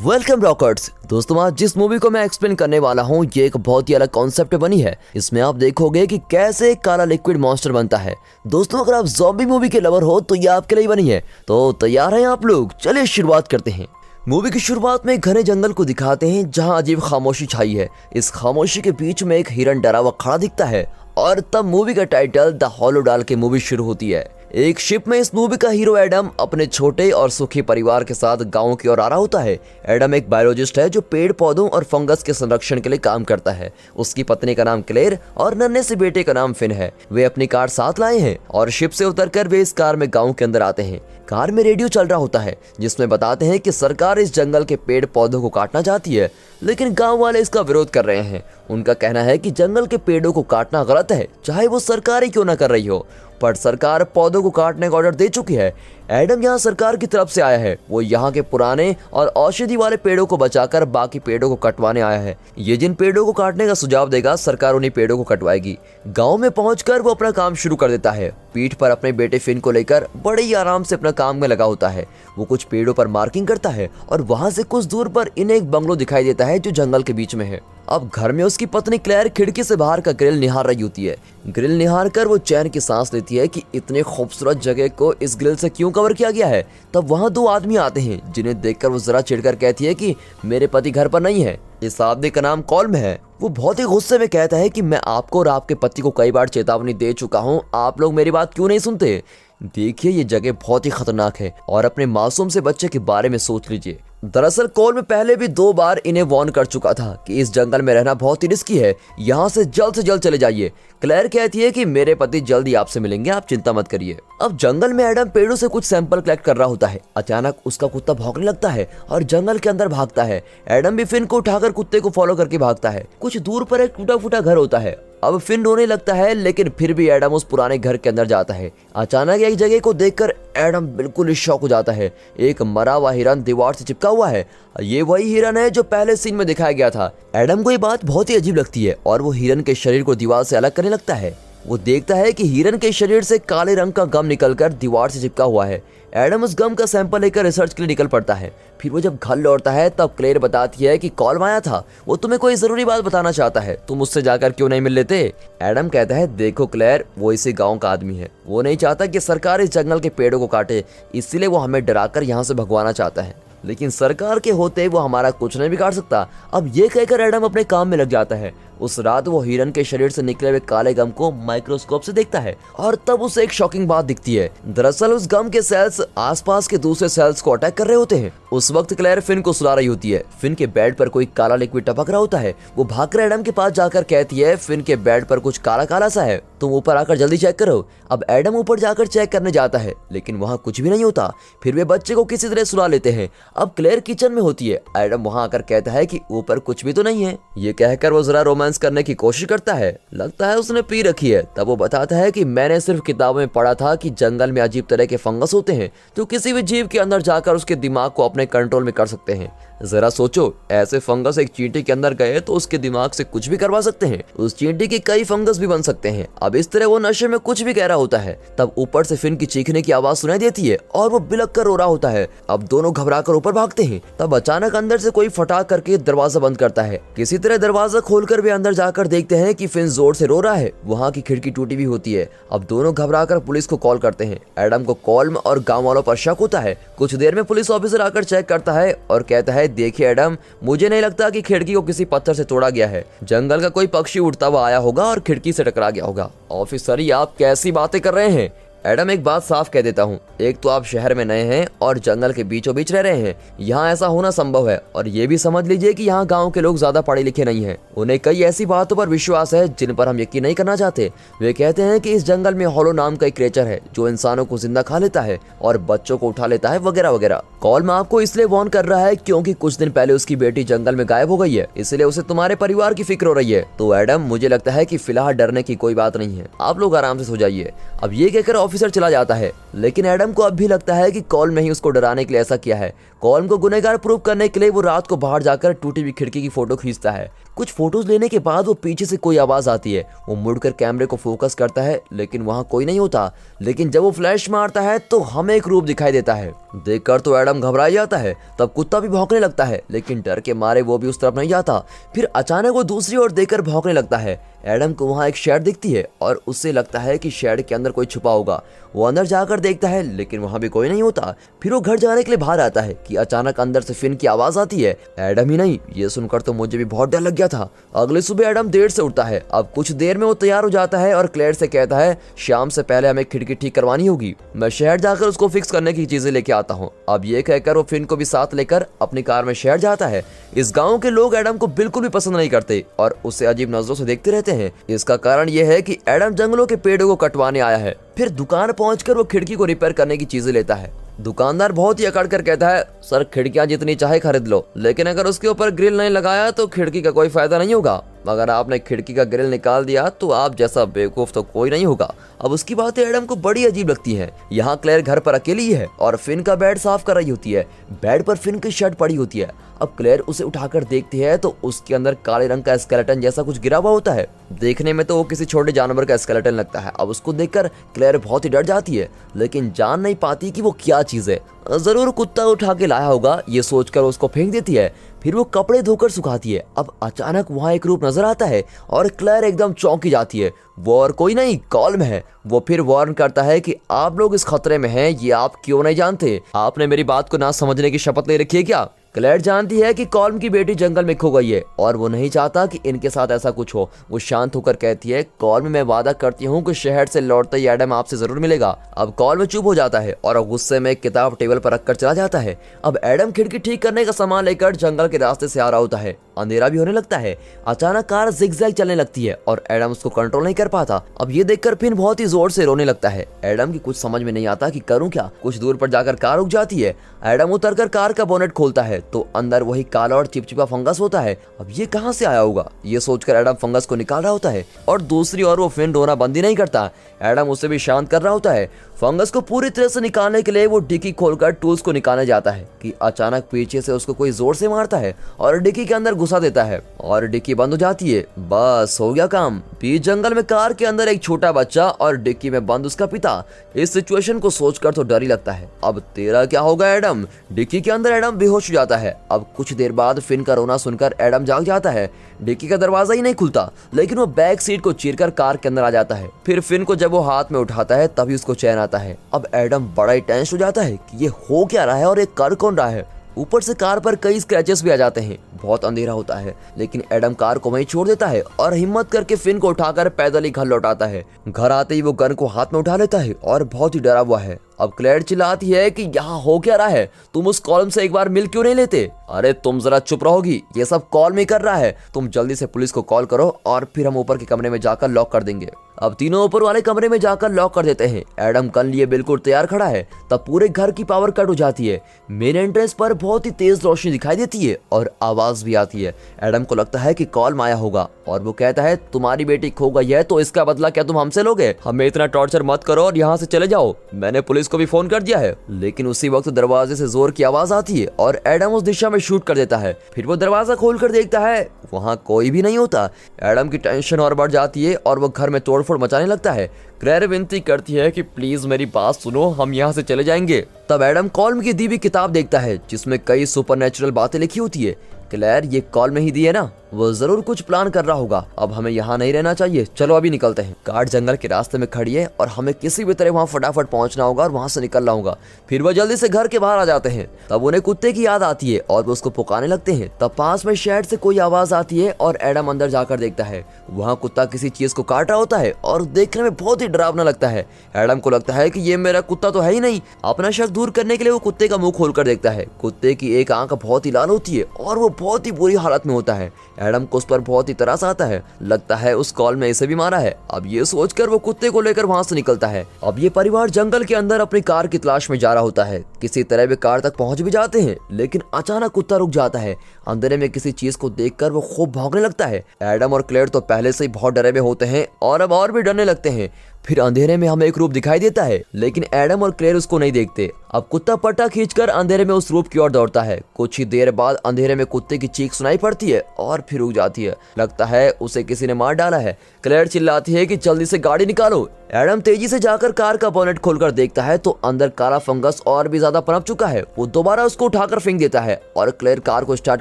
Welcome rockers. दोस्तों आज जिस मूवी को मैं एक्सप्लेन करने वाला हूँ ये एक बहुत ही अलग कॉन्सेप्ट पे बनी है। इसमें आप देखोगे कि कैसे एक काला लिक्विड मॉन्स्टर बनता है। दोस्तों अगर आप ज़ॉम्बी मूवी के लवर हो तो ये आपके लिए बनी है। तो तैयार हैं आप लोग? चलिए शुरुआत करते हैं। मूवी की शुरुआत में घने जंगल को दिखाते हैं जहां अजीब खामोशी छाई है। इस खामोशी के बीच में एक हिरन डरा हुआ खड़ा दिखता है और तब मूवी का टाइटल द हॉलो डाल के मूवी शुरू होती है। एक शिप में इस मूवी का हीरो एडम अपने छोटे और सुखी परिवार के साथ गांव की ओर आ रहा होता है। एडम एक बायोलॉजिस्ट है जो पेड़ पौधों और फंगस के संरक्षण के लिए काम करता है। उसकी पत्नी का नाम क्लेयर और नन्हे से बेटे का नाम फिन है। वे अपनी कार साथ लाए हैं और शिप से उतरकर वे इस कार में गाँव के अंदर आते हैं। कार में रेडियो चल रहा होता है जिसमें बताते हैं कि सरकार इस जंगल के पेड़ पौधों को काटना चाहती है, लेकिन गांव वाले इसका विरोध कर रहे हैं। उनका कहना है कि जंगल के पेड़ों को काटना गलत है, चाहे वो सरकार ही क्यों ना कर रही हो, पर सरकार पौधों को काटने का ऑर्डर दे चुकी है। एडम यहाँ सरकार की तरफ से आया है। वो यहाँ के पुराने और औषधि वाले पेड़ों को बचाकर बाकी पेड़ों को कटवाने आया है। ये जिन पेड़ों को काटने का सुझाव देगा सरकार उन्हीं पेड़ों को कटवाएगी। गांव में पहुंचकर वो अपना काम शुरू कर देता है। पीठ पर अपने बेटे फिन को लेकर बड़े ही आराम से अपना काम में लगा होता है। वो कुछ पेड़ों पर मार्किंग करता है और वहां से कुछ दूर पर इन्हें एक बंगलो दिखाई देता है जो जंगल के बीच में है। अब घर में उसकी पत्नी क्लेयर खिड़की से बाहर का ग्रिल निहार रही होती है। ग्रिल निहार कर वो चैन की सांस लेती है कि इतने खूबसूरत जगह को इस ग्रिल से क्यों कवर किया गया है। तब वहाँ दो आदमी आते हैं जिन्हें देखकर वो जरा चिढ़कर कहती है कि मेरे पति घर पर नहीं है। इस आदमी का नाम कॉल्म है। वो बहुत ही गुस्से में कहता है कि मैं आपको और आपके पति को कई बार चेतावनी दे चुका हूँ, आप लोग मेरी बात क्यों नहीं सुनते। देखिए ये जगह बहुत ही खतरनाक है और अपने मासूम से बच्चे के बारे में सोच लीजिए। दरअसल कॉल्म पहले भी 2 बार इन्हें वार्न कर चुका था कि इस जंगल में रहना बहुत ही रिस्की है, यहाँ से जल्द चले जाइए। क्लेयर कहती है कि मेरे पति जल्द ही आपसे मिलेंगे, आप चिंता मत करिए। अब जंगल में एडम पेड़ों से कुछ सैंपल कलेक्ट कर रहा होता है। अचानक उसका कुत्ता भौंकने लगता है और जंगल के अंदर भागता है। एडम भी फिन को उठाकर कुत्ते को फॉलो करके भागता है। कुछ दूर पर एक टूटा फूटा घर होता है। अब फिन रोने लगता है लेकिन फिर भी एडम उस पुराने घर के अंदर जाता है। अचानक एक जगह को देखकर एडम बिल्कुल ही शॉक हो जाता है। एक मरा हुआ हिरन दीवार से चिपका हुआ है। ये वही हिरन है जो पहले सीन में दिखाया गया था। एडम को ये बात बहुत ही अजीब लगती है और वो हिरन के शरीर को दीवार से अलग करने लगता है। वो देखता है कि हिरन के शरीर से काले रंग का गम निकलकर दीवार से चिपका हुआ है। एडम उस गम का सैंपल लेकर रिसर्च के लिए निकल पड़ता है। फिर वो जब घर लौटता है तब क्लेयर बताती है कि कॉल्म आया था, वो तुम्हें कोई जरूरी बात बताना चाहता है, तुम उससे जाकर क्यों नहीं मिल लेते। एडम कहता है देखो क्लेयर, वो इसी गांव का आदमी है, वो नहीं चाहता कि सरकार इस जंगल के पेड़ों को काटे, इसलिए वो हमें डराकर यहाँ से भगवाना चाहता है, लेकिन सरकार के होते वो हमारा कुछ नहीं बिगाड़ सकता। अब ये कहकर एडम अपने काम में लग जाता है। उस रात वो हिरन के शरीर से निकले हुए काले गम को माइक्रोस्कोप से देखता है और तब उसे एक शॉकिंग बात दिखती है। दरअसल उस गम के सेल्स आसपास के दूसरे सेल्स को अटैक कर रहे होते हैं। उस वक्त क्लेयर फिन को सुला रही होती है। फिन के बेड पर कोई काला लिक्विड टपक रहा होता है। वो भागकर एडम के पास जाकर कहती है फिन के बेड पर कुछ काला काला सा है, तुम ऊपर आकर जल्दी चेक करो। अब एडम ऊपर जाकर चेक करने जाता है लेकिन वहाँ कुछ भी नहीं होता। फिर वे बच्चे को किसी तरह सुला लेते हैं। अब क्लेयर किचन में होती है। एडम वहाँ आकर कहता है कि ऊपर कुछ भी तो नहीं है। ये कहकर वो जरा रोमांस करने की कोशिश करता है, लगता है उसने पी रखी है। तब वो बताता है कि मैंने सिर्फ किताबों में पढ़ा था कि जंगल में अजीब तरह के फंगस होते हैं जो किसी भी जीव के अंदर जाकर उसके दिमाग को अपने कंट्रोल में कर सकते हैं। जरा सोचो, ऐसे फंगस एक चींटी के अंदर गए तो उसके दिमाग से कुछ भी करवा सकते हैं। उस चींटी के कई फंगस भी बन सकते हैं। अब इस तरह वो नशे में कुछ भी कह रहा होता है। तब ऊपर से फिन की चीखने की आवाज सुनाई देती है और वो बिलक कर रो रहा होता है। अब दोनों घबराकर ऊपर भागते हैं। तब अचानक अंदर से कोई फटाक करके दरवाजा बंद करता है। किसी तरह दरवाजा खोलकर वे अंदर जाकर देखते हैं कि फिन जोर से रो रहा है। वहाँ की खिड़की टूटी भी होती है। अब दोनों घबराकर पुलिस को कॉल करते हैं। एडम को कॉल्म और गाँव वालों पर शक होता है। कुछ देर में पुलिस ऑफिसर आकर चेक करता है और कहता है देखिए एडम, मुझे नहीं लगता कि खिड़की को किसी पत्थर से तोड़ा गया है। जंगल का कोई पक्षी उड़ता हुआ आया होगा और खिड़की से टकरा गया होगा। ऑफिसर ये आप कैसी बातें कर रहे हैं? एडम एक बात साफ कह देता हूँ, एक तो आप शहर में नए हैं और जंगल के बीचों बीच रह रहे हैं, यहाँ ऐसा होना संभव है। और ये भी समझ लीजिए कि यहाँ गांव के लोग ज्यादा पढ़े लिखे नहीं हैं। उन्हें कई ऐसी बातों पर विश्वास है जिन पर हम यकीन नहीं करना चाहते। वे कहते हैं कि इस जंगल में हॉलो नाम का एक क्रिएचर है जो इंसानों को जिंदा खा लेता है और बच्चों को उठा लेता है वगैरह वगैरह। कॉल्म आपको इसलिए वार्न कर रहा है क्योंकि कुछ दिन पहले उसकी बेटी जंगल में गायब हो गई है, इसलिए उसे तुम्हारे परिवार की फिक्र हो रही है। तो एडम मुझे लगता है कि फिलहाल डरने की कोई बात नहीं है, आप लोग आराम से सो जाइए। अब ये कहकर ऑफिसर चला जाता है लेकिन एडम को अब भी लगता है कि कॉल्म ने ही उसको डराने के लिए ऐसा किया है। कॉल्म को गुनहगार प्रूव करने के लिए वो रात को बाहर जाकर टूटी हुई खिड़की की फोटो खींचता है। कुछ फोटोज लेने के बाद वो पीछे से कोई आवाज आती है। वो मुड़कर कैमरे को फोकस करता है लेकिन वहाँ कोई नहीं होता। लेकिन जब वो फ्लैश मारता है तो हमें एक रूप दिखाई देता है। देखकर तो एडम घबरा जाता है। तब कुत्ता भी भौंकने लगता है लेकिन डर के मारे वो भी उस तरफ नहीं जाता। फिर अचानक वो दूसरी ओर देखकर भौंकने लगता है। एडम को वहाँ एक शेड दिखती है और उससे लगता है कि शेड के अंदर कोई छुपा होगा। वो अंदर जाकर देखता है लेकिन वहाँ भी कोई नहीं होता। फिर वो घर जाने के लिए बाहर आता है कि अचानक अंदर से फिन की आवाज आती है। एडम ही नहीं, ये सुनकर तो मुझे भी बहुत डर लग गया था। अगली सुबह एडम देर से उठता है। अब कुछ देर में वो तैयार हो जाता है और क्लेयर से कहता है शाम से पहले हमें खिड़की ठीक करवानी होगी, मैं शहर जाकर उसको फिक्स करने की चीजें लेके आता हूँ। अब ये कहकर वो फिन को भी साथ लेकर अपनी कार में शहर जाता है। इस गाँव के लोग एडम को बिल्कुल भी पसंद नहीं करते और उसे अजीब नजरों से देखते रहते हैं। इसका कारण यह है कि एडम जंगलों के पेड़ों को कटवाने आया है। फिर दुकान पहुंचकर वो खिड़की को रिपेयर करने की चीजें लेता है। दुकानदार बहुत ही अकड़ कर कहता है सर खिड़कियां जितनी चाहे खरीद लो, लेकिन अगर उसके ऊपर ग्रिल नहीं लगाया तो खिड़की का कोई फायदा नहीं होगा। अगर आपने खिड़की का ग्रिल निकाल दिया तो आप जैसा बेवकूफ तो कोई नहीं होगा। अब उसकी बातें एडम को बड़ी अजीब लगती हैं। यहाँ क्लेयर घर पर अकेली है और फिन का बेड साफ कर रही होती है। बेड पर फिन की शर्ट पड़ी होती है। अब क्लेयर उसे उठाकर देखती है तो उसके अंदर काले रंग का स्केलेटन जैसा कुछ गिरा हुआ होता है। देखने में तो वो किसी छोटे जानवर का स्केलेटन लगता है। अब उसको देखकर क्लेयर बहुत ही डर जाती है लेकिन जान नहीं पाती कि वो क्या चीज है। जरूर कुत्ता उठा के लाया होगा, ये सोचकर उसको फेंक देती है। फिर वो कपड़े धोकर सुखाती है। अब अचानक वहाँ एक रूप नजर आता है और क्लेयर एकदम चौंकी जाती है। वो और कोई नहीं, कॉल्म है। वो फिर वार्न करता है कि आप लोग इस खतरे में हैं, ये आप क्यों नहीं जानते? आपने मेरी बात को ना समझने की शपथ ले रखी है क्या? क्लेयर जानती है कि कॉल्म की बेटी जंगल में खो गई है और वो नहीं चाहता कि इनके साथ ऐसा कुछ हो। वो शांत होकर कहती है कॉल्म, मैं वादा करती हूँ कि शहर से लौटते ही एडम आपसे जरूर मिलेगा। अब कॉल्म चुप हो जाता है और गुस्से में एक किताब टेबल पर रखकर चला जाता है। अब एडम खिड़की ठीक करने का सामान लेकर जंगल के रास्ते से आ रहा होता है। अंधेरा भी होने लगता है। अचानक कार जिगजैग चलने लगती है और एडम उसको कंट्रोल नहीं कर पाता। अब ये देखकर फिन बहुत ही जोर से रोने लगता है। एडम की कुछ समझ में नहीं आता कि करूं क्या। कुछ दूर पर जाकर कार रुक जाती है। एडम उतरकर कार का बोनेट खोलता है तो अंदर वही काला और चिपचिपा फंगस होता है। अब ये कहां से आया होगा? ये सोचकर एडम फंगस को निकाल रहा होता है और दूसरी ओर वो फिन रोना बंद ही नहीं करता। एडम उसे भी शांत कर रहा होता है। फंगस को पूरी तरह से निकालने के लिए वो डिक्की खोलकर टूल्स को निकालने जाता है कि अचानक पीछे से उसको कोई जोर से मारता है और डिक्की के अंदर घुसा देता है और डिक्की बंद हो जाती है। बस हो गया काम। बीच जंगल में कार के अंदर एक छोटा बच्चा और डिक्की में बंद उसका पिता। इस सिचुएशन को सोचकर तो डर ही लगता है। अब तेरा क्या होगा एडम? डिक्की के अंदर एडम बेहोश हो जाता है। अब कुछ देर बाद फिन का रोना सुनकर एडम जाग जाता है। डिक्की का दरवाजा ही नहीं खुलता लेकिन वो बैक सीट को चीरकर कार के अंदर आ जाता है। फिर फिन को जब वो हाथ में उठाता है तभी उसको चैन आता है। अब एडम बड़ा ही टेंस हो जाता है कि ये हो क्या रहा है और ये कर कौन रहा है। ऊपर से कार पर कई स्क्रैचेस भी आ जाते हैं। बहुत अंधेरा होता है लेकिन एडम कार को वहीं छोड़ देता है और हिम्मत करके फिन को उठाकर पैदल ही घर लौटाता है। घर आते ही वो गन को हाथ में उठा लेता है और बहुत ही डरा हुआ है। अब क्लेयर चिल्लाती है कि यहाँ हो क्या रहा है? तुम उस कॉलम से एक बार मिल क्यों नहीं लेते? अरे तुम जरा चुप रहोगी, ये सब कॉल में कर रहा है। तुम जल्दी से पुलिस को कॉल करो और फिर हम ऊपर के कमरे में जाकर लॉक कर देंगे। अब तीनों ऊपर वाले कमरे में जाकर लॉक कर देते हैं। एडम गन लिए बिल्कुल तैयार खड़ा है। तब पूरे घर की पावर कट हो जाती है। मेन एंट्रेंस पर बहुत ही तेज रोशनी दिखाई देती है और आवाज भी आती है। एडम को लगता है कि कॉल आया होगा और वो कहता है तुम्हारी बेटी खो गई है तो इसका बदला क्या तुम हमसे लोगे? हमें इतना टॉर्चर मत करो और यहाँ से चले जाओ। मैंने पुलिस को भी फोन कर दिया है। लेकिन उसी वक्त दरवाजे से जोर की आवाज आती है और एडम उस दिशा में शूट कर देता है। फिर वो दरवाजा खोलकर देखता है वहाँ कोई भी नहीं होता। एडम की टेंशन और बढ़ जाती है और वो घर में तोड़फोड़ मचाने लगता है। क्लेयर विनती करती है कि प्लीज मेरी बात सुनो, हम यहाँ से चले जाएंगे। तब एडम कॉल्म की दी हुई किताब देखता है जिसमें कई सुपरनेचुरल बातें लिखी होती है। क्लेयर ये कॉल्म में ही दी है ना, वो जरूर कुछ प्लान कर रहा होगा। अब हमें यहाँ नहीं रहना चाहिए, चलो अभी निकलते हैं। कार जंगल के रास्ते में खड़ी है और हमें किसी भी तरह वहाँ फटाफट पहुँचना होगा और वहाँ से निकलना होगा। फिर वो जल्दी से घर के बाहर आ जाते हैं। तब उन्हें कुत्ते की याद आती है और वो उसको पुकारने लगते हैं। तब पास में शेड से कोई आवाज आती है और एडम अंदर जाकर देखता है वहाँ कुत्ता किसी चीज को काट रहा होता है और देखने में बहुत ही डरावना लगता है। एडम को लगता है कि ये मेरा कुत्ता तो है ही नहीं। अपना शक दूर करने के लिए वो कुत्ते का मुंह खोलकर देखता है। कुत्ते की एक आंख बहुत ही लाल होती है और वो बहुत ही बुरी हालत में होता है। एडम को उस पर बहुत ही तरस आता है। लगता है उस कॉल में इसे भी मारा है। अब ये सोचकर वो कुत्ते को लेकर वहां से निकलता है। अब ये परिवार जंगल के अंदर अपनी कार की तलाश में जा रहा होता है। किसी तरह वे कार तक पहुंच भी जाते हैं लेकिन अचानक कुत्ता रुक जाता है। अंधेरे में किसी चीज को देखकर वो खूब भौंकने लगता है। एडम और क्लेयर तो पहले से ही बहुत डरे हुए होते हैं और अब और भी डरने लगते हैं। फिर अंधेरे में हमें एक रूप दिखाई देता है, लेकिन एडम और क्लेयर उसको नहीं देखते। अब कुत्ता पट्टा खींचकर अंधेरे में उस रूप की ओर दौड़ता है। कुछ ही देर बाद अंधेरे में कुत्ते की चीख सुनाई पड़ती है और फिर रुक जाती है। लगता है उसे किसी ने मार डाला है। क्लेयर चिल्लाती है कि जल्दी से गाड़ी निकालो। एडम तेजी से जाकर कार का बोनेट खोलकर देखता है तो अंदर काला फंगस और भी ज्यादा पनप चुका है। वो दोबारा उसको उठाकर फेंक देता है और क्लेयर कार को स्टार्ट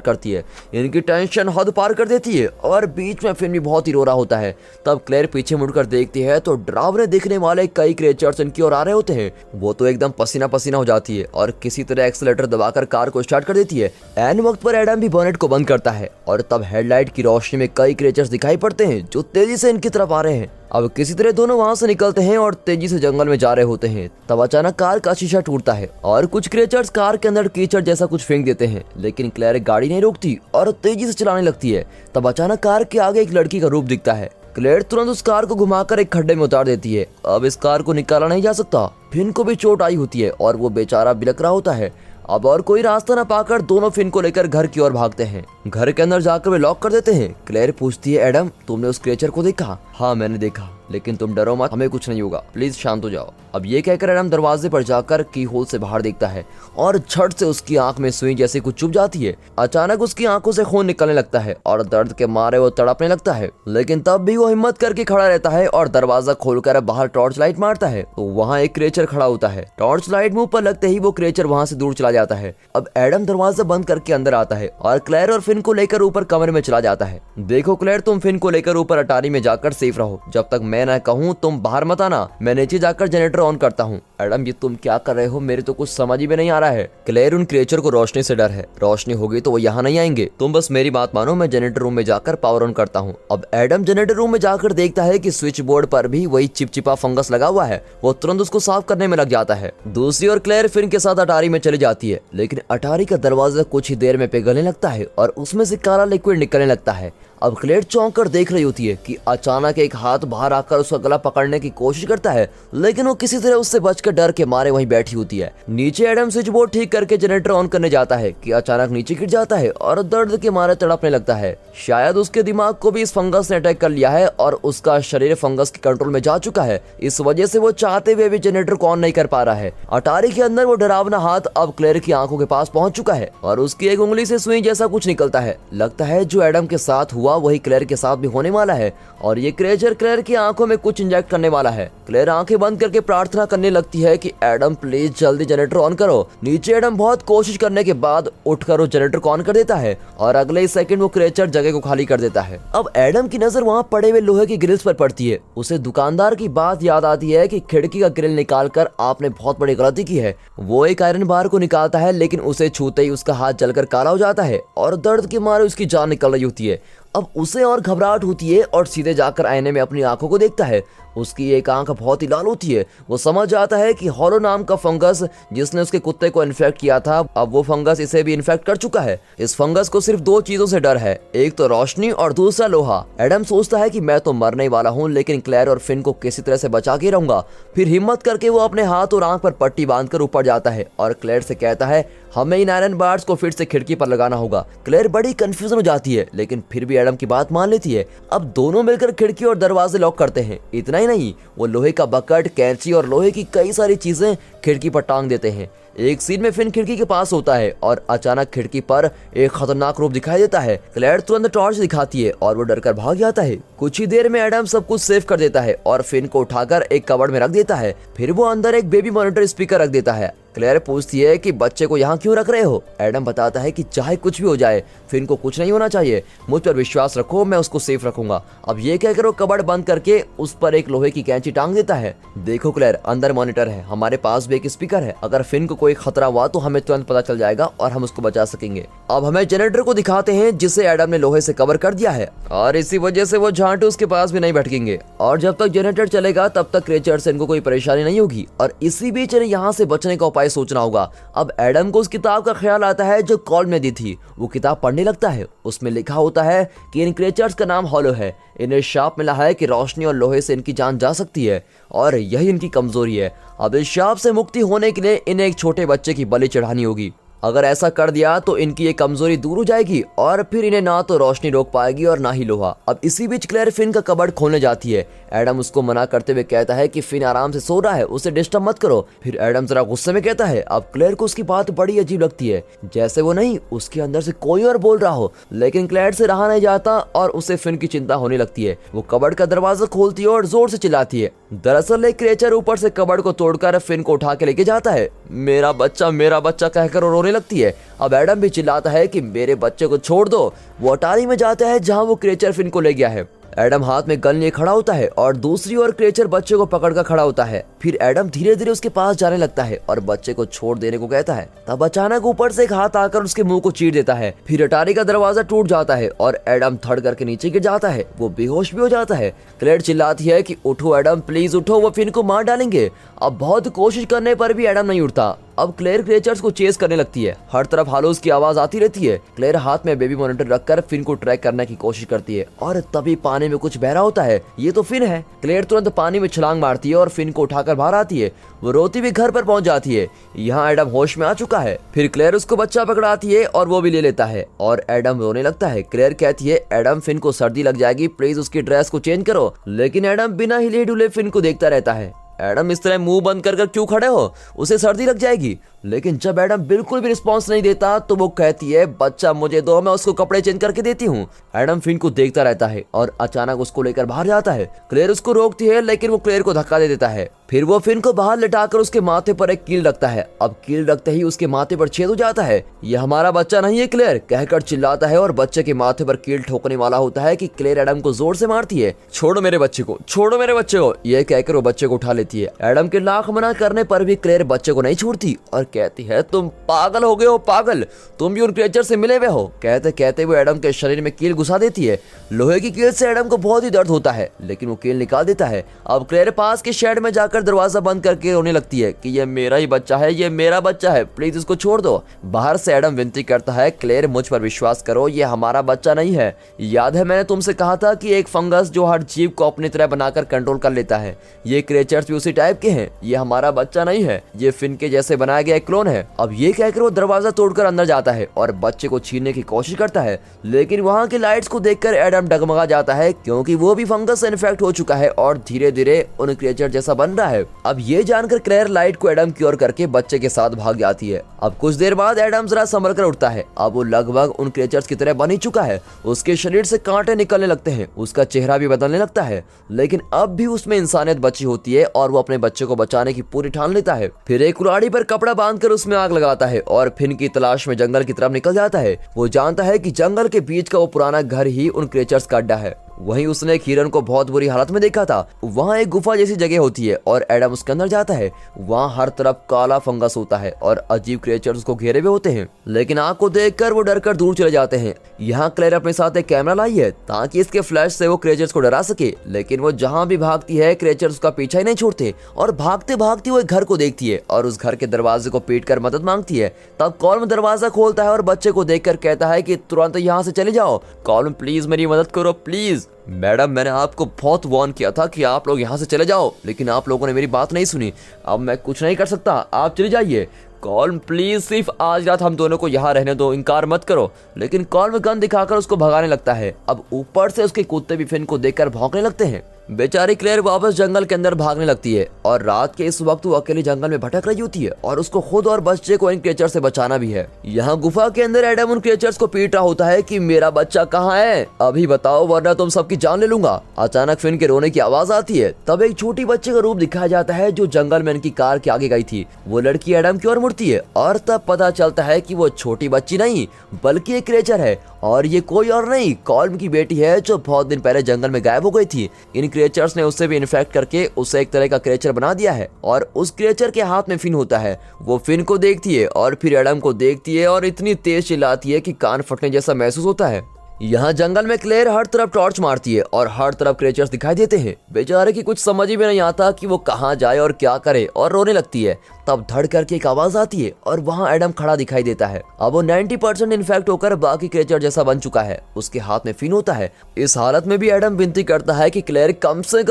करती है। इनकी टेंशन हद पार कर देती है और बीच में फिन भी बहुत ही रो रहा होता है। तब क्लेयर पीछे मुड़कर देखती है तो डरावने दिखने वाले कई क्रिएचर्स इनकी ओर आ रहे होते हैं। वो तो एकदम पसीना पसीना हो जाती है और किसी तरह एक्सीलरेटर दबाकर कार को स्टार्ट कर देती है। एन वक्त पर एडम भी बोनेट को बंद करता है और तब हेडलाइट की रोशनी में कई क्रिएचर्स दिखाई पड़ते हैं जो तेजी से इनकी तरफ आ रहे हैं। अब किसी तरह दोनों वहां से निकलते हैं और तेजी से जंगल में जा रहे होते हैं। तब अचानक कार का शीशा टूटता है और कुछ क्रिएचर्स कार के अंदर कीचड़ जैसा कुछ फेंक देते हैं, लेकिन क्लेयर गाड़ी नहीं रोकती और तेजी से चलाने लगती है। तब अचानक कार के आगे एक लड़की का रूप दिखता है। क्लेयर तुरंत उस कार को घुमाकर एक खड्डे में उतार देती है। अब इस कार को निकाला नहीं जा सकता। फिन को भी चोट आई होती है और वो बेचारा बिलख रहा होता है। अब और कोई रास्ता न पाकर दोनों फिन को लेकर घर की ओर भागते हैं। घर के अंदर जाकर वे लॉक कर देते हैं। क्लेयर पूछती है, एडम तुमने उस क्रिएचर को देखा? हाँ मैंने देखा, लेकिन तुम डरो मत, हमें कुछ नहीं होगा, प्लीज शांत हो जाओ। अब ये कहकर एडम दरवाजे पर जाकर की होल से बाहर देखता है और झट से उसकी आंख में सुई जैसी कुछ चुभ जाती है। अचानक उसकी आंखों से खून निकलने लगता है और दर्द के मारे वो तड़पने लगता है, लेकिन तब भी वो हिम्मत करके खड़ा रहता है और दरवाजा खोलकर बाहर टॉर्च लाइट मारता है तो वहाँ एक क्रिएचर खड़ा होता है। टॉर्च लाइट मुंह पर लगते ही वो क्रिएचर वहाँ से दूर चला जाता है। अब एडम दरवाजा बंद करके अंदर आता है और क्लेयर और फिन को लेकर ऊपर कमरे में चला जाता है। देखो क्लेयर, तुम फिन को लेकर ऊपर अटारी में जाकर सेफ रहो, जब तक मैं न कहूँ तुम बाहर मत आना। मैं नीचे जाकर जनरेटर ऑन करता हूँ। एडम ये तुम क्या कर रहे हो? मेरे तो कुछ समझ ही में नहीं आ रहा है। क्लेयर, उन क्रिएचर को रोशनी से डर है, रोशनी होगी तो वो यहाँ नहीं आएंगे, तुम बस मेरी बात मानो, मैं जनरेटर रूम में जाकर पावर ऑन करता हूँ। अब एडम जनरेटर रूम में जाकर देखता है कि स्विच बोर्ड पर भी वही चिपचिपा फंगस लगा हुआ है। वो तुरंत उसको साफ करने में लग जाता है। दूसरी ओर क्लेयर फिन के साथ अटारी में चली जाती है, लेकिन अटारी का दरवाजा कुछ ही देर में पिघलने लगता है और उसमें से काला लिक्विड निकलने लगता है। अब क्लेयर चौंक कर देख रही होती है कि अचानक एक हाथ बाहर आकर उसका गला पकड़ने की कोशिश करता है, लेकिन वो किसी तरह उससे बचकर डर के मारे वहीं बैठी होती है। नीचे एडम स्विच बोर्ड ठीक करके जनरेटर ऑन करने जाता है कि अचानक नीचे गिर जाता है और दर्द के मारे तड़पने लगता है। शायद उसके दिमाग को भी इस फंगस ने अटैक कर लिया है और उसका शरीर फंगस के कंट्रोल में जा चुका है। इस वजह से वो चाहते हुए भी जनरेटर को ऑन नहीं कर पा रहा है। अटारी के अंदर वो डरावना हाथ अब क्लेयर की आंखों के पास पहुंच चुका है और उसकी एक उंगली से सुई जैसा कुछ निकलता है। लगता है जो एडम के साथ हुआ वही क्लेयर के साथ भी होने वाला है और ये क्रिएचर क्लेयर की आंखों में कुछ इंजेक्ट करने वाला है। क्लेयर आंखें बंद करके प्रार्थना करने लगती है कि एडम प्लीज जल्दी जनरेटर ऑन करो। नीचे एडम बहुत कोशिश करने के बाद उठकर वो जनरेटर को ऑन कर देता है और अगले ही सेकंड वो क्रिएचर जगह को खाली कर देता है। अब एडम की नजर वहाँ पड़े हुए लोहे की ग्रिल्स पर पड़ती है। उसे दुकानदार की बात याद आती है कि खिड़की का ग्रिल निकालकर आपने बहुत बड़ी गलती की है। वो एक आयरन बार को निकालता है, लेकिन उसे छूते ही उसका हाथ जलकर काला हो जाता है और दर्द के मारे उसकी जान निकल रही होती है। अब उसे और घबराहट होती है और सीधे जाकर आईने में अपनी आंखों को देखता है। उसकी एक आंख बहुत ही लाल होती है। वो समझ आता है कि हॉलो नाम का फंगस जिसने उसके कुत्ते को इन्फेक्ट किया था, अब वो फंगस इसे भी इन्फेक्ट कर चुका है। इस फंगस को सिर्फ दो चीजों से डर है, एक तो रोशनी और दूसरा लोहा। एडम सोचता है कि मैं तो मरने वाला हूँ, लेकिन क्लेयर और फिन को किसी तरह से बचा के रहूंगा। फिर हिम्मत करके वो अपने हाथ और आंख पर पट्टी बांधकर ऊपर जाता है और क्लेयर से कहता है हमें इन आयरन बार्स को फिर से खिड़की पर लगाना होगा। क्लेयर बड़ी कंफ्यूजन हो जाती है, लेकिन फिर भी एडम की बात मान लेती है। अब दोनों मिलकर खिड़की और दरवाजे लॉक करते हैं। इतना ही नहीं, वो लोहे का बकेट, कैंची और लोहे की कई सारी चीजें खिड़की पर टांग देते हैं। एक सीन में फिन खिड़की के पास होता है और अचानक खिड़की पर एक खतरनाक रूप दिखाई देता है। क्लेयर तुरंत टॉर्च दिखाती है और वो डरकर भाग जाता है। कुछ ही देर में एडम सब कुछ सेव कर देता है और फिन को उठाकर एक कबर्ड में रख देता है। फिर वो अंदर एक बेबी मॉनिटर स्पीकर रख देता है। क्लेयर पूछती है कि बच्चे को यहाँ क्यों रख रहे हो? एडम बताता है कि चाहे कुछ भी हो जाए फिन को कुछ नहीं होना चाहिए, मुझ पर विश्वास रखो, मैं उसको सेफ रखूंगा। अब ये कहकर वो कबर्ड बंद करके उस पर एक लोहे की कैंची टांग देता है। देखो क्लेयर, अंदर मॉनिटर है, हमारे पास भी एक स्पीकर है, अगर फिन को कोई खतरा हुआ तो हमें तुरंत पता चल जाएगा और हम उसको बचा सकेंगे। अब हमें जनरेटर को दिखाते हैं जिसे एडम ने लोहे से कवर कर दिया है और इसी वजह से वो झांटू उसके पास भी नहीं भटकेंगे और जब तक जनरेटर चलेगा तब तक क्रिएचर से इनको कोई परेशानी नहीं होगी और इसी बीच इन्हें यहाँ से बचने का उपाय सोचना होगा। अब एडम को उस किताब का ख्याल आता है जो कॉल में दी थी। वो किताब पढ़ने लगता है। उसमें लिखा होता है कि इन क्रिएचर्स का नाम हॉलो है। इन्हें शाप मिला है कि रोशनी और लोहे से इनकी जान जा सकती है और यही इनकी कमजोरी है। अब इस शाप से मुक्ति होने के लिए इन्हें एक छोटे बच्चे की बलि चढ़ानी होगी। अगर ऐसा कर दिया तो इनकी ये कमजोरी दूर हो जाएगी और फिर इन्हें ना तो रोशनी रोक पाएगी और ना ही लोहा। अब इसी बीच क्लेयर फिन का कबर्ड खोलने जाती है। एडम उसको मना करते हुए कहता है कि फिन आराम से सो रहा है, उसे डिस्टर्ब मत करो। फिर एडम जरा गुस्से में कहता है। अब क्लेयर को उसकी बात बड़ी अजीब लगती है, जैसे वो नहीं उसके अंदर से कोई और बोल रहा हो। लेकिन क्लेयर से रहा नहीं जाता और उसे फिन की चिंता होने लगती है। वो कबर्ड का दरवाजा खोलती है और जोर से चिल्लाती है। दरअसल एक क्रिएचर ऊपर से कबर्ड को तोड़कर फिन को उठा के लेके जाता है। मेरा बच्चा कहकर वो रोने लगती है। अब एडम भी चिल्लाता है कि मेरे बच्चे को छोड़ दो। वो अटारी में जाता है जहां वो क्रिएचर फिन को ले गया है। एडम हाथ में गन लिए खड़ा होता है और दूसरी ओर क्रिएचर बच्चे को पकड़कर खड़ा होता है। फिर एडम धीरे धीरे उसके पास जाने लगता है और बच्चे को छोड़ देने को कहता है। तब अचानक ऊपर से एक हाथ आकर उसके मुंह को चीर देता है। फिर अटारी का दरवाजा टूट जाता है और एडम थड़ करके नीचे गिर जाता है। वो बेहोश भी हो जाता है। क्लेयर चिल्लाती है कि उठो एडम, प्लीज उठो, वो फिन को मार डालेंगे। अब बहुत कोशिश करने पर भी एडम नहीं उठता। अब क्लेयर क्रिएचर्स को चेस करने लगती है। हर तरफ हालोस की आवाज आती रहती है। क्लेयर हाथ में बेबी मॉनिटर रखकर फिन को ट्रैक करने की कोशिश करती है और तभी पानी में कुछ बह रहा होता है। ये तो फिन है। क्लेयर तुरंत पानी में छलांग मारती है और फिन को उठाकर बाहर आती है। वो रोती हुई घर पर पहुंच जाती है। यहाँ एडम होश में आ चुका है। फिर क्लेयर उसको बच्चा पकड़ाती है और वो भी ले लेता है और एडम रोने लगता है। क्लेयर कहती है एडम, फिन को सर्दी लग जाएगी, प्लीज उसकी ड्रेस को चेंज करो। लेकिन एडम बिना हिले डुले फिन को देखता रहता है। एडम, इस तरह मुंह बंद कर क्यों खड़े हो, उसे सर्दी लग जाएगी। लेकिन जब एडम बिल्कुल भी रिस्पॉन्स नहीं देता तो वो कहती है बच्चा मुझे दो, मैं उसको कपड़े चेंज करके देती हूँ। एडम फिन को देखता रहता है और अचानक उसको लेकर बाहर जाता है। क्लेयर उसको रोकती है लेकिन वो क्लेयर को धक्का दे देता है। फिर वो फिन को बाहर लिटाकर उसके माथे पर एक कील रखता है। अब कील रखते ही उसके माथे पर छेद हो जाता है। यह हमारा बच्चा नहीं है, क्लेयर कहकर चिल्लाता है और बच्चे के माथे पर कील ठोकने वाला होता है कि क्लेयर एडम को जोर से मारती है। छोड़ो मेरे बच्चे को, छोड़ो मेरे बच्चे को, यह कहकर वो बच्चे को उठा लेती है। एडम के लाख मना करने पर भी क्लेयर बच्चे को नहीं छोड़ती और कहती है तुम पागल हो गए हो, पागल, तुम भी उन क्रिएचर से मिले हुए हो। कहते कहते वो एडम के शरीर में कील घुसा देती है। लोहे की कील से एडम को बहुत ही दर्द होता है लेकिन वो कील निकाल देता है। अब क्लेयर पास के शेड में जाकर दरवाजा बंद करके रोने लगती है कि ये मेरा ही बच्चा है, ये मेरा बच्चा है, प्लीज इसको छोड़ दो। बाहर से एडम विनती करता है, क्लेयर मुझ पर विश्वास करो, ये हमारा बच्चा नहीं है। याद है मैंने तुमसे कहा था कि एक फंगस जो हर जीव को अपनी तरह बनाकर कंट्रोल कर लेता है, ये क्रिएचर्स भी उसी टाइप के हैं। ये हमारा बच्चा नहीं है, ये फिन के जैसे बनाया गया एक क्लोन है। अब ये कहकर वो दरवाजा तोड़कर अंदर जाता है और बच्चे को छीनने की कोशिश करता है। लेकिन वहां की लाइट्स को देखकर एडम डगमगा जाता है क्योंकि वो भी फंगस से इन्फेक्ट हो चुका है और धीरे धीरे उन क्रिएचर जैसा बन रहा है। अब ये जानकर क्लेयर लाइट को एडम की ओर करके बच्चे के साथ भाग जाती है। अब कुछ देर बाद एडम जरा संभल कर उठता है। अब वो लगभग उन क्रिएचर्स की तरह बन ही चुका है। उसके शरीर से कांटे निकलने लगते हैं, उसका चेहरा भी बदलने लगता है। लेकिन अब भी उसमें इंसानियत बची होती है और वो अपने बच्चे को बचाने की पूरी ठान लेता है। फिर एक कुल्हाड़ी पर कपड़ा बांधकर उसमें आग लगाता है और फिन की तलाश में जंगल की तरफ निकल जाता है। वो जानता है कि जंगल के बीच का वो पुराना घर ही उन क्रिएचर्स का अड्डा है। वहीं उसने एक हिरन को बहुत बुरी हालत में देखा था। वहाँ एक गुफा जैसी जगह होती है और एडम उसके अंदर जाता है। वहाँ हर तरफ काला फंगस होता है और अजीब क्रिएचर्स उसको घेरे हुए होते हैं। लेकिन आग को देखकर वो डरकर दूर चले जाते हैं। यहाँ क्लेयर अपने साथ एक कैमरा लाई है ताकि इसके फ्लैश से वो क्रिएचर्स को डरा सके। लेकिन वो जहाँ भी भागती है क्रिएचर्स उसका पीछा ही नहीं छोड़ते और भागते भागते वो एक घर को देखती है और उस घर के दरवाजे को पीट कर मदद मांगती है। तब कॉल्म दरवाजा खोलता है और बच्चे को देखकर कहता है कि तुरंत यहाँ से चले जाओ। कॉल्म, प्लीज मेरी मदद करो, प्लीज। मैडम, मैंने आपको बहुत वार्न किया था कि आप लोग यहाँ से चले जाओ, लेकिन आप लोगों ने मेरी बात नहीं सुनी। अब मैं कुछ नहीं कर सकता, आप चले जाइए। कॉल्म, प्लीज सिर्फ आज रात हम दोनों को यहाँ रहने दो, इनकार मत करो। लेकिन कॉल्म गन दिखाकर उसको भगाने लगता है। अब ऊपर से उसके कुत्ते भी फिन को देखकर भौंकने लगते हैं। बेचारी क्लेयर वापस जंगल के अंदर भागने लगती है और रात के इस वक्त वो अकेले जंगल में भटक रही होती है और उसको खुद और बच्चे को इन क्रिएचर से बचाना भी है। यहाँ गुफा के अंदर एडम उन क्रिएचर्स को पीट रहा होता है कि मेरा बच्चा कहाँ है, अभी बताओ वरना तुम सबकी जान ले लूंगा। अचानक फिन के रोने की आवाज आती है। तब एक छोटी बच्चे का रूप दिखाया जाता है जो जंगल में इनकी कार के आगे गई थी। वो लड़की एडम की ओर मुड़ती है और तब पता चलता है कि वो छोटी बच्ची नहीं बल्कि एक क्रिएचर है और ये कोई और नहीं, कॉल्म की बेटी है जो बहुत दिन पहले जंगल में गायब हो गई थी। इन क्रिएचर्स ने उससे भी इन्फेक्ट करके उसे एक तरह का क्रिएचर बना दिया है और उस क्रिएचर के हाथ में फिन होता है। वो फिन को देखती है और फिर एडम को देखती है और इतनी तेज चिल्लाती है कि कान फटने जैसा महसूस होता है। यहाँ जंगल में क्लेयर हर तरफ टॉर्च मारती है और हर तरफ क्रिएचर्स दिखाई देते हैं। बेचारे की कुछ समझ ही में नहीं आता कि वो कहाँ जाए और क्या करे, और रोने लगती है। तब धड़ करके एक आवाज आती है और वहाँ एडम खड़ा दिखाई देता है। अब वो 90% इन्फेक्ट होकर बाकी क्रिएचर जैसा बन चुका है। उसके हाथ में फिन होता है। इस हालत में भी एडम विनती करता है कि क्लेयर कम से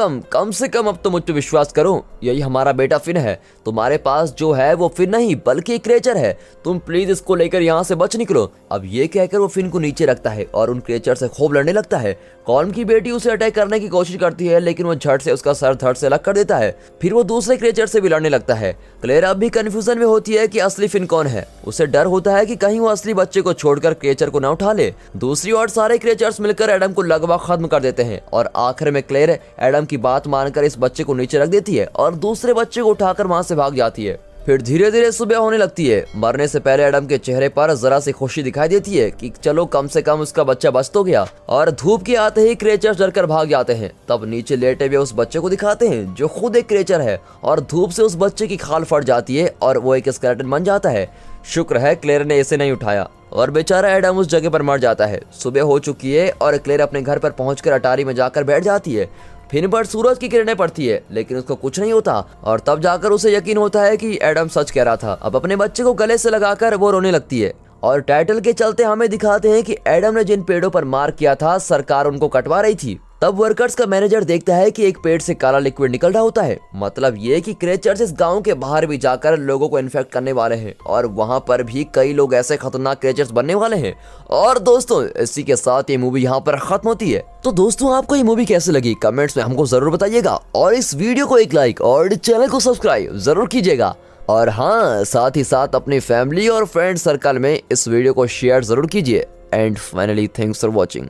कम अब तो मुझ पे विश्वास करो, यही हमारा बेटा फिन है। तुम्हारे पास जो है वो फिन नहीं बल्कि एक क्रिएचर है, तुम प्लीज इसको लेकर यहाँ से बच निकलो। अब ये कहकर वो फिन को नीचे रखता है और उन क्रिएचर से खूब लड़ने लगता है। कॉल्म की बेटी उसे अटैक करने की कोशिश करती है, लेकिन वो झट से उसका सर धड़ से अलग कर देता है। फिर वो दूसरे क्रिएचर से भी लड़ने लगता है। क्लेयर अब भी कंफ्यूजन में होती है कि असली फिन कौन है। उसे डर होता है कि कहीं वो असली बच्चे को छोड़कर क्रिएचर को न उठा ले। दूसरी ओर सारे क्रिएचर्स मिलकर एडम को लगभग खत्म कर देते हैं और आखिर में क्लेयर एडम की बात मानकर इस बच्चे को नीचे रख देती है और दूसरे बच्चे को उठाकर वहां से भाग जाती है। फिर धीरे धीरे सुबह होने लगती है। मरने से पहले एडम के चेहरे पर जरा सी खुशी दिखाई देती है कि चलो कम से कम उसका बच्चा बच तो गया। और धूप के आते ही क्रिएचर्स डरकर भाग जाते हैं। तब नीचे लेटे हुए उस बच्चे को दिखाते हैं जो खुद एक क्रिएचर है, और धूप से उस बच्चे की खाल फट जाती है और वो एक स्केलेटन बन जाता है। शुक्र है क्लेयर ने इसे नहीं उठाया और बेचारा एडम उस जगह पर मर जाता है। सुबह हो चुकी है और क्लेयर अपने घर पर पहुंचकर अटारी में जाकर बैठ जाती है। फिन पर सूरज की किरणें पड़ती है, लेकिन उसको कुछ नहीं होता और तब जाकर उसे यकीन होता है कि एडम सच कह रहा था। अब अपने बच्चे को गले से लगाकर वो रोने लगती है और टाइटल के चलते हमें दिखाते हैं कि एडम ने जिन पेड़ों पर मार किया था सरकार उनको कटवा रही थी। तब वर्कर्स का मैनेजर देखता है कि एक पेड़ से काला लिक्विड निकल रहा होता है। मतलब ये कि क्रिएचर्स इस गांव के बाहर भी जाकर लोगों को इन्फेक्ट करने वाले हैं और वहां पर भी कई लोग ऐसे खतरनाक क्रिएचर्स बनने वाले हैं। और दोस्तों इसी के साथ ये मूवी यहाँ पर खत्म होती है। तो दोस्तों आपको ये मूवी कैसे लगी कमेंट्स में हमको जरूर बताइएगा और इस वीडियो को एक लाइक और चैनल को सब्सक्राइब जरूर कीजिएगा। और हाँ, साथ ही साथ अपनी फैमिली और फ्रेंड सर्कल में इस वीडियो को शेयर जरूर कीजिए। And finally thanks for watching.